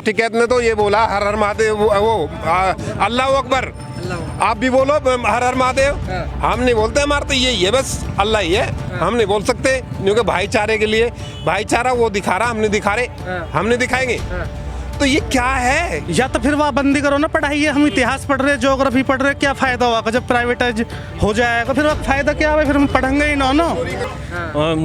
टिकैत ने तो ये बोला हर हर महादेव, वो अल्लाह अकबर। आप भी बोलो हर हर महादेव। हम नहीं बोलते, हमारा तो यही है, बस अल्लाह ही है। हम नहीं बोल सकते क्योंकि भाईचारे के लिए, भाईचारा वो दिखा रहा, हम नहीं दिखा रहे, हम नहीं दिखाएंगे। तो ये क्या है? या तो फिर वह बंदी करो ना पढ़ाई है, हम इतिहास पढ़ रहे, ज्योग्राफी पढ़ रहे, क्या फायदा होगा जब प्राइवेटाइज हो जाएगा? फिर वह फायदा क्या है, फिर हम पढ़ेंगे ही ना।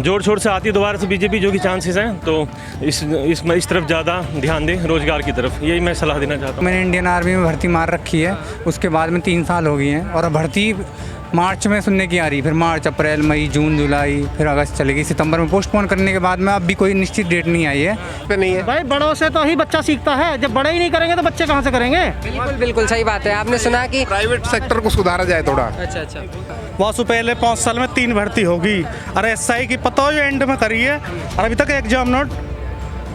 जोड़ छोड़ से आती है दोबारा से बीजेपी, जो कि चांसेस हैं, तो इस तरफ ज़्यादा ध्यान दें, रोजगार की तरफ, यही मैं सलाह देना चाहता हूँ। मैंने इंडियन आर्मी में भर्ती मार रखी है, उसके बाद में 3 साल हो गए हैं और भर्ती मार्च में सुनने की आ रही, फिर मार्च, अप्रैल, मई, जून, जुलाई, फिर अगस्त चलेगी, सितंबर में पोस्टपोन करने के बाद में अब भी कोई निश्चित डेट नहीं आई है। पे नहीं है भाई, बड़ों से तो ही बच्चा सीखता है, जब बड़े ही नहीं करेंगे तो बच्चे कहाँ से करेंगे? बिल्कुल बिल्कुल सही बात है। आपने सुना कि प्राइवेट सेक्टर को सुधारा जाए थोड़ा। अच्छा वासु पहले 5 साल में 3 भर्ती होगी, अरे SI की पता हो जो एंड में करी है, और अभी तक एग्जाम नोट।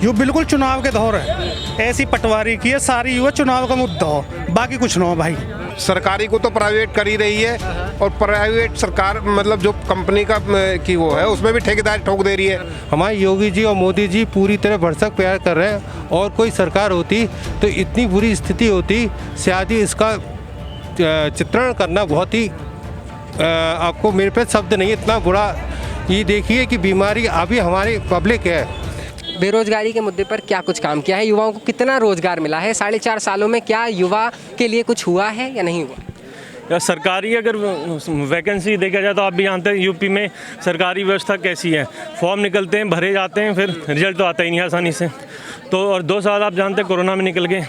ये बिल्कुल चुनाव के दौर है, ऐसी पटवारी की है सारी, हुआ चुनाव का मुद्दा हो, बाकी कुछ ना हो भाई। सरकारी को तो प्राइवेट कर ही रही है, और प्राइवेट सरकार मतलब जो कंपनी का की वो है, उसमें भी ठेकेदारी ठोक दे रही है। हमारे योगी जी और मोदी जी पूरी तरह भरसक प्यार कर रहे हैं, और कोई सरकार होती तो इतनी बुरी स्थिति होती, शायद ही इसका चित्रण करना बहुत ही आपको मेरे पे शब्द नहीं, इतना बुरा। ये देखिए कि बीमारी अभी हमारी पब्लिक है। बेरोजगारी के मुद्दे पर क्या कुछ काम किया है, युवाओं को कितना रोजगार मिला है 4.5 सालों में, क्या युवा के लिए कुछ हुआ है या नहीं हुआ? या सरकारी अगर वैकेंसी देखा जाए तो आप भी जानते हैं यूपी में सरकारी व्यवस्था कैसी है, फॉर्म निकलते हैं, भरे जाते हैं, फिर रिजल्ट तो आता ही नहीं आसानी से। तो और 2 साल आप जानते हैं कोरोना में निकल गए,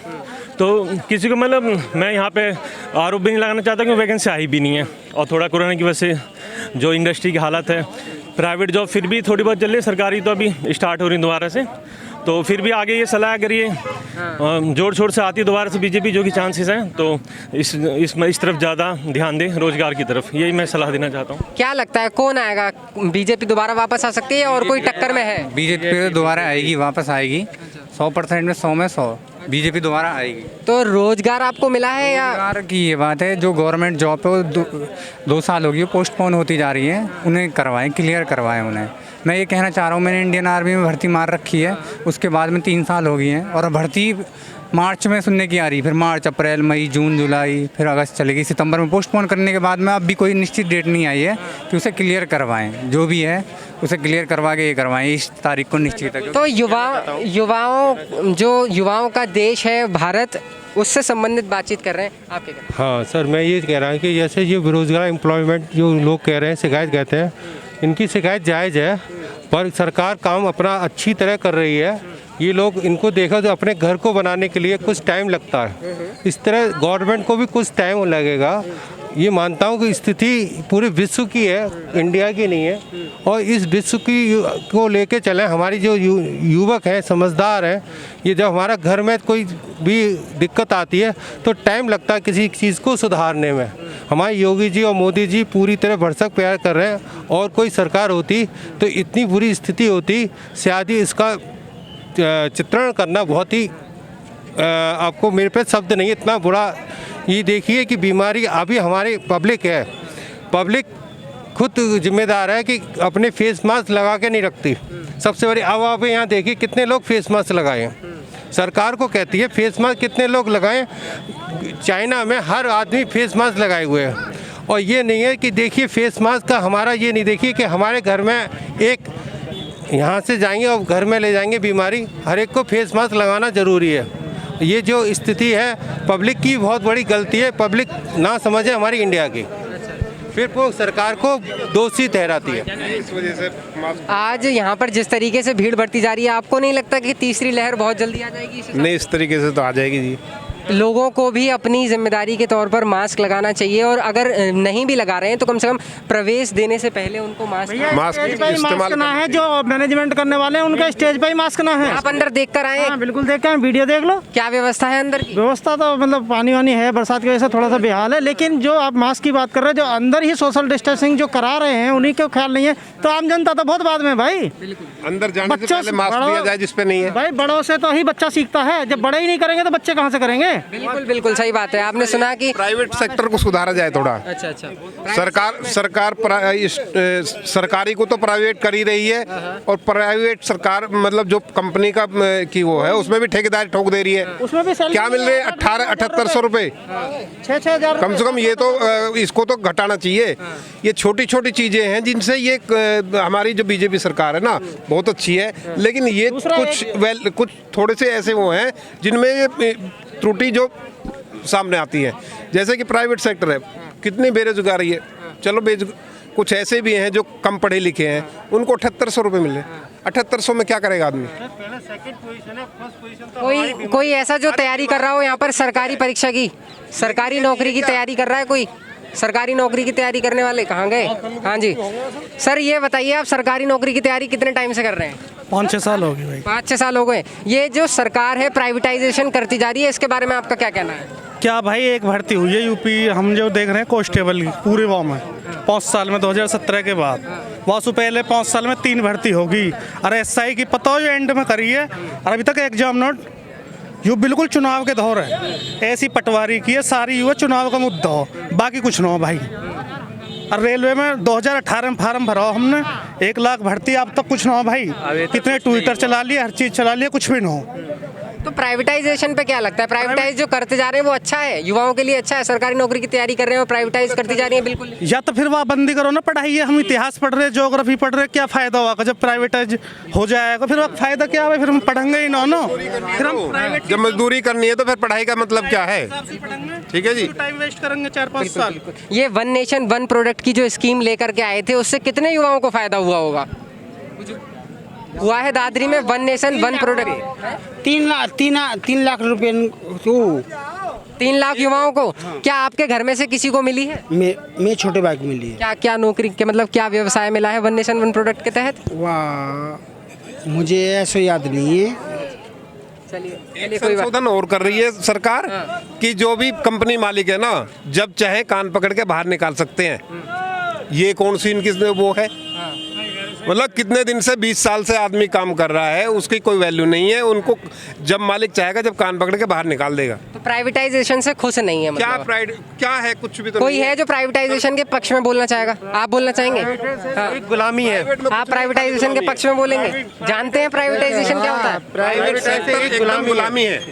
तो किसी को मतलब मैं यहाँ पे आरोप भी नहीं लगाना चाहता कि वैकेंसी आई भी नहीं है, और थोड़ा कोरोना की वजह से जो इंडस्ट्री की हालत है, प्राइवेट जॉब फिर भी थोड़ी बहुत चल रही है, सरकारी तो अभी स्टार्ट हो रही दोबारा से। तो फिर भी आगे ये सलाह करिए, जोड़ छोड़ से आती है दोबारा से बीजेपी, जो कि चांसेस हैं, तो इस तरफ ज़्यादा ध्यान दें, रोजगार की तरफ, यही मैं सलाह देना चाहता हूँ। क्या लगता है कौन आएगा? बीजेपी दोबारा वापस आ सकती है और कोई टक्कर में है? बीजेपी दोबारा आएगी, वापस आएगी, 100% में 100 में 100 बीजेपी दोबारा आएगी। तो रोजगार आपको मिला है या? रोजगार की ये बात है, जो गवर्नमेंट जॉब है वो 2 साल हो गई पोस्टपोन होती जा रही है, उन्हें करवाएं, क्लियर करवाएं उन्हें। मैं ये कहना चाह रहा हूँ, मैंने इंडियन आर्मी में भर्ती मार रखी है, उसके बाद में 3 साल हो गए हैं और भर्ती मार्च में सुनने की आ रही, फिर मार्च, अप्रैल, मई, जून, जुलाई, फिर अगस्त चलेगी, सितंबर में पोस्टपोन करने के बाद में अब भी कोई निश्चित डेट नहीं आई है कि उसे क्लियर करवाएं, जो भी है उसे क्लियर करवा के ये करवाएं, इस तारीख को निश्चित है। तो युवाओं का देश है भारत, उससे संबंधित बातचीत कर रहे हैं, आप क्या कह रहे हैं? हाँ सर, मैं ये कह रहा हूँ कि जैसे ये बेरोजगार एम्प्लॉयमेंट जो लोग कह रहे हैं, शिकायत कहते हैं, इनकी शिकायत जायज़ है, पर सरकार काम अपना अच्छी तरह कर रही है। ये लोग इनको देखा तो अपने घर को बनाने के लिए कुछ टाइम लगता है, इस तरह गवर्नमेंट को भी कुछ टाइम लगेगा। ये मानता हूँ कि स्थिति पूरे विश्व की है, इंडिया की नहीं है, और इस विश्व की को लेके चलें। हमारी जो युवक हैं, समझदार हैं, ये जब हमारा घर में कोई भी दिक्कत आती है तो टाइम लगता है किसी चीज़ को सुधारने में। हमारे योगी जी और मोदी जी पूरी तरह भरसक प्यार कर रहे हैं, और कोई सरकार होती तो इतनी बुरी स्थिति होती, शायद ही इसका चित्रण करना बहुत ही आपको मेरे पे शब्द नहीं, इतना बुरा। ये देखिए कि बीमारी अभी हमारी पब्लिक है, पब्लिक खुद जिम्मेदार है कि अपने फेस मास्क लगा के नहीं रखती। सबसे बड़ी अब आप यहाँ देखिए कितने लोग फेस मास्क लगाए, सरकार को कहती है फेस मास्क कितने लोग लगाएं। चाइना में हर आदमी फेस मास्क लगाए हुए है, और ये नहीं है कि देखिए फेस मास्क का हमारा ये नहीं देखिए कि हमारे घर में एक यहाँ से जाएंगे और घर में ले जाएंगे बीमारी। हर एक को फेस मास्क लगाना ज़रूरी है। ये जो स्थिति है पब्लिक की बहुत बड़ी गलती है, पब्लिक ना समझे हमारी इंडिया की, फिर वो सरकार को दोषी ठहराती है। इस वजह से आज यहाँ पर जिस तरीके से भीड़ बढ़ती जा रही है, आपको नहीं लगता कि तीसरी लहर बहुत जल्दी आ जाएगी? नहीं, इस तरीके से तो आ जाएगी जी। लोगों को भी अपनी जिम्मेदारी के तौर पर मास्क लगाना चाहिए, और अगर नहीं भी लगा रहे हैं तो कम से कम प्रवेश देने से पहले उनको मास्क स्टेज पे ही मास्क ना है, जो मैनेजमेंट करने वाले हैं उनका स्टेज पे ही मास्क ना है। आप अंदर देख कर आए? हाँ, बिल्कुल देख कर, वीडियो देख लो। क्या व्यवस्था है अंदर की? व्यवस्था तो मतलब पानी वानी है, बरसात की वजह से थोड़ा सा बेहाल है, लेकिन जो आप मास्क की बात कर रहे हैं, जो अंदर ही सोशल डिस्टेंसिंग जो करा रहे हैं उन्हीं को ख्याल नहीं है, तो आम जनता तो बहुत बाद में भाई। अंदर जाने से पहले मास्क दिया जाए जिस पे नहीं है। भाई, बड़ों से तो ही बच्चा सीखता है, जब बड़े ही नहीं करेंगे तो बच्चे कहाँ से करेंगे? बिल्कुल बिल्कुल सही बात है। आपने सुना कि प्राइवेट सेक्टर को सुधारा जाए थोड़ा। अच्छा अच्छा सरकारी को तो प्राइवेट कर ही रही है, और प्राइवेट सरकार मतलब जो कंपनी का की वो है उसमें भी ठेकेदारी ठोक दे रही है। उसमें भी क्या मिल रहे हैं 1800-7800 रुपए 6,000 कम से कम। ये तो इसको तो घटाना चाहिए। ये छोटी छोटी चीजें हैं जिनसे ये हमारी जो बीजेपी सरकार है ना बहुत अच्छी है, लेकिन ये कुछ थोड़े से ऐसे वो हैं जिनमें ये त्रुटि जो सामने आती है। जैसे कि प्राइवेट सेक्टर है, कितनी बेरोजगारी है। चलो कुछ ऐसे भी हैं जो कम पढ़े लिखे हैं, उनको 7800 रुपये मिले। 7800 में क्या करेगा आदमी? कोई ऐसा जो तैयारी कर रहा हो यहाँ पर सरकारी परीक्षा की, सरकारी नौकरी की तैयारी कर रहा है कोई? सरकारी नौकरी की तैयारी करने वाले कहाँ गए? हाँ जी सर, ये बताइए आप सरकारी नौकरी की तैयारी कितने टाइम से कर रहे हैं? 5-6 साल हो गए भाई। 5-6 साल हो गए। ये जो सरकार है प्राइवेटाइजेशन करती जा रही है, इसके बारे में आपका क्या कहना है? क्या भाई, एक भर्ती हुई है यूपी, हम जो देख रहे हैं कांस्टेबल की पूरे गाँव में 5 साल में 2017 के बाद। वासु पहले 5 साल में 3 भर्ती होगी। अरे SI की पता हो जो एंड में करी है, और अभी तक एग्जाम नोट। ये बिल्कुल चुनाव के दौर है, ऐसी पटवारी की है सारी युवा चुनाव का मुद्दा हो, बाकी कुछ ना हो भाई। और रेलवे में 2018 में फार्म भरा हमने 1 लाख भर्ती, अब तक कुछ ना हो भाई। कितने ट्विटर चला लिए, हर चीज़ चला लिए, कुछ भी ना हो। तो प्राइवेटाइजेशन पे क्या लगता है? प्राइवेटाइज जो करते जा रहे हैं वो अच्छा है, युवाओं के लिए अच्छा है? सरकारी नौकरी की तैयारी कर रहे हैं और प्राइवेटाइज करती जा रही है बिल्कुल। या तो फिर वह बंदी करो ना पढ़ाई है, हम इतिहास पढ़ रहे, ज्योग्राफी पढ़ रहे, क्या फायदा होगा जब प्राइवेटाइज हो जाएगा? फिर वह फायदा क्या है? फिर हम पढ़ेंगे ही ना। फिर हम प्राइवेट जब मजदूरी करनी है तो फिर पढ़ाई का मतलब क्या है? ठीक है जी, टाइम वेस्ट करेंगे 4-5 साल। ये वन नेशन वन प्रोडक्ट की जो स्कीम लेकर के आए थे, उससे कितने युवाओं को फायदा हुआ होगा? हुआ है दादरी में one nation one product 3 lakh रुपए 3 लाख युवाओं को। क्या आपके घर में से किसी को मिली है? मैं छोटे भाई को मिली है। क्या क्या नौकरी के मतलब क्या व्यवसाय मिला है वन नेशन वन प्रोडक्ट के तहत? वाह, मुझे ऐसा याद नहीं है। चलिए कोई बात। संशोधन और कर रही है सरकार कि जो भी कंपनी मालिक है ना, जब चाहे कान पकड़ के बाहर निकाल सकते हैं। ये कौन सी इनकी वो है? मतलब कितने दिन से 20 साल से आदमी काम कर रहा है, उसकी कोई वैल्यू नहीं है। उनको जब मालिक चाहेगा जब कान पकड़ के बाहर निकाल देगा। तो प्राइवेटाइजेशन से खुश नहीं है मतलब? क्या है? कुछ भी तो कोई है जो प्राइवेटाइजेशन के पक्ष में बोलना चाहेगा? आप बोलना चाहेंगे? एक गुलामी है। आप प्राइवेटाइजेशन के पक्ष में बोलेंगे? जानते हैं प्राइवेटाइजेशन क्या होता है? प्राइवेट सेक्टर एक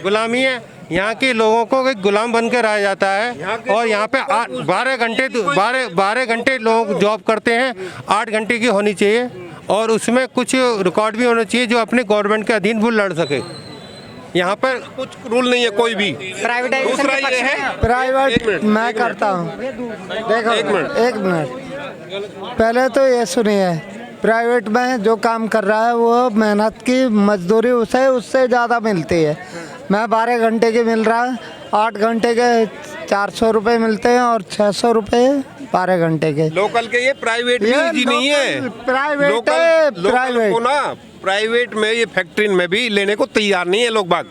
गुलामी है। यहाँ के लोगों को एक गुलाम बन के रहा जाता है, और यहाँ पे 12 घंटे लोग जॉब करते हैं। 8 घंटे की होनी चाहिए, और उसमें कुछ रिकॉर्ड भी होना चाहिए जो अपने गवर्नमेंट के अधीन वो लड़ सके। यहाँ पर कुछ रूल नहीं है कोई भी। प्राइवेटाइजेशन दूसरा के पक्ष ये में है, प्राइवेट मैं करता हूँ। देखो एक मिनट पहले तो ये सुनिए, प्राइवेट में जो काम कर रहा है वो मेहनत की मजदूरी उससे ज़्यादा मिलती है। मैं 12 घंटे की मिल रहा है, 8 घंटे के 400 रुपये मिलते हैं और 600 रुपये 12 घंटे के। लोकल के ये प्राइवेट भी इजी नहीं है। प्राइवेट है, प्राइवेट को ना प्राइवेट में ये फैक्ट्री में भी लेने को तैयार नहीं है लोग बाग,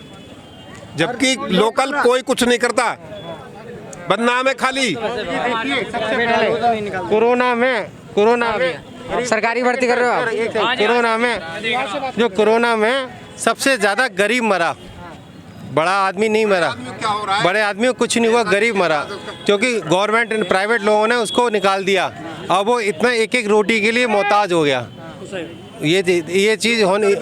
जबकि लोकल कोई कुछ नहीं करता, बदनाम है खाली। कोरोना में सरकारी भर्ती कर रहे हो आप? कोरोना में सबसे ज़्यादा गरीब मरा, बड़ा आदमी नहीं मरा। बड़े आदमी को कुछ नहीं हुआ, गरीब मरा, क्योंकि गवर्नमेंट प्राइवेट लोगों ने उसको निकाल दिया। अब वो इतना एक रोटी के लिए मोहताज हो गया। ये चीज़ होनी।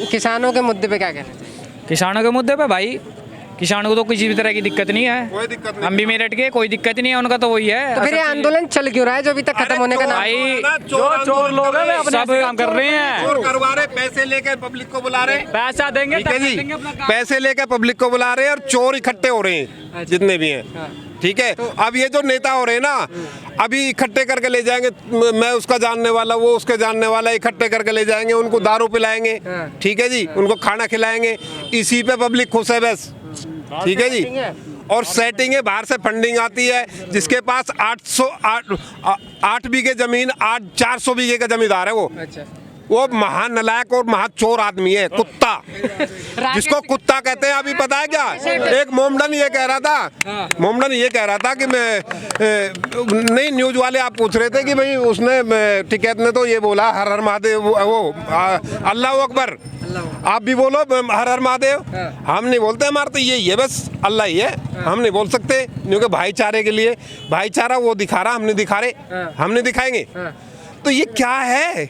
किसानों के मुद्दे पे क्या कहना चाहिए? किसानों के मुद्दे पे भाई, किसानों को तो किसी भी तरह की दिक्कत नहीं है। हम भी मेरठ के, कोई दिक्कत नहीं है, उनका तो वही है। तो फिर ये आंदोलन चल क्यों रहा है जो अभी तक खत्म होने का नाम? भाई जो चोर लोग हैं अपने सब काम कर रहे हैं, चोर करवा रहे, पैसे लेकर पब्लिक को बुला रहे, पैसा देंगे ठीक है जी, पैसे लेकर पब्लिक को बुला रहे हैं और चोर इकट्ठे हो रहे हैं जितने भी हैं। ठीक है, अब ये जो नेता हो रहे हैं ना, अभी इकट्ठे करके ले जाएंगे, मैं उसका जानने वाला, वो उसके जानने वाला, इकट्ठे करके ले जाएंगे, उनको दारू पिलाएंगे, ठीक है जी, उनको खाना खिलाएंगे, इसी पे पब्लिक खुश है बस। ठीक है जी, और सेटिंग है, बाहर से फंडिंग आती है, जिसके पास 8 बीघे जमीन, 400 बीघे का जमींदार है, वो महानालायक और महाचोर आदमी है, कुत्ता जिसको कुत्ता कहते हैं। अभी पता है क्या, एक मोमडन ये कह रहा था कि मैं नहीं, न्यूज वाले आप पूछ रहे थे कि भाई उसने टिकैत ने तो ये बोला हर हर महादेव, वो अल्लाह अकबर, आप भी बोलो हर हर महादेव। हम नहीं बोलते, हमारा तो यही है बस, अल्लाह ही है, हम नहीं बोल सकते क्योंकि भाईचारे के लिए, भाईचारा वो दिखा रहा, हम नहीं दिखा रहे, हम नहीं दिखाएंगे। तो ये क्या है?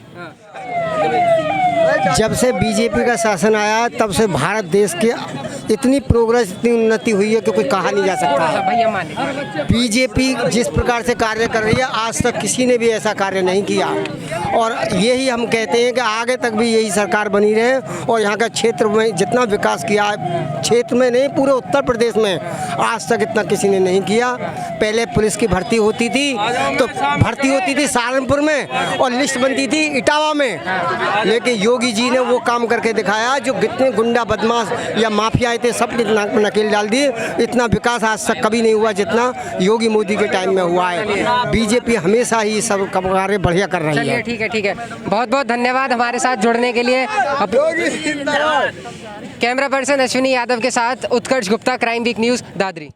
जब से बीजेपी का शासन आया तब से भारत देश की इतनी प्रोग्रेस, इतनी उन्नति हुई है कि कोई कहा नहीं जा सकता। बीजेपी जिस प्रकार से कार्य कर रही है, आज तक किसी ने भी ऐसा कार्य नहीं किया, और यही हम कहते हैं कि आगे तक भी यही सरकार बनी रहे। और यहाँ का क्षेत्र में जितना विकास किया, क्षेत्र में नहीं पूरे उत्तर प्रदेश में आज तक इतना किसी ने नहीं किया। पहले पुलिस की भर्ती होती थी तो भर्ती होती थी सहारनपुर में और लिस्ट बनती थी इटावा में, लेकिन योगी जी ने वो काम करके दिखाया। जो कितने गुंडा बदमाश या माफिया थे सब नकेल डाल दिए। इतना विकास आज तक कभी नहीं हुआ जितना योगी मोदी के टाइम में हुआ है। बीजेपी हमेशा ही सब कार्य बढ़िया कर रही है। ठीक है, बहुत बहुत धन्यवाद हमारे साथ जुड़ने के लिए। कैमरा पर्सन अश्विनी यादव के साथ Utkarsh Gupta, Crime Week News, Dadri.